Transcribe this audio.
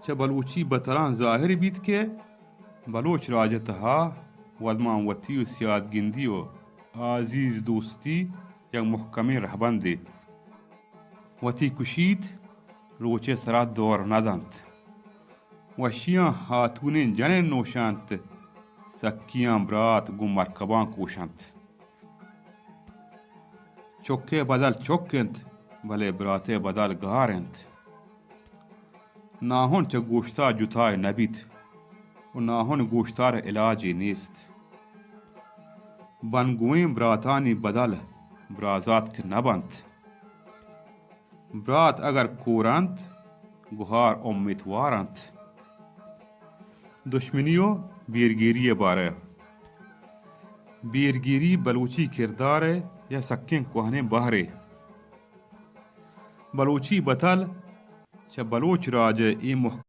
च बलूची बतलां ज़ाहिर बीत के बलोच राजतहा वदमा वती सियाद गिंदी आजीज दोस्ती या मुहकमे रहबंदे वती कुशीत रोचे सरा दौर नदंत वशियां हाथूने जने नोशंत सक्कियां ब्रात गु मरकबां कोशंत चौके बदल चौकंत भले ब्राते बदल गारंत नाहुन च गोश्ता जुताय नबित और नाहुन गोश्तार इलाज नीस्त बनगुएं ब्रातानी बदल ब्राजात के नबंत ब्रात अगर कोरंत गुहार उम्मीदवारंत दुश्मनियों बीरगिरी बारे बीरगिरी बलूची किरदार या सक्कें कोहने बहरे बलूची बतल च बलोच राज ए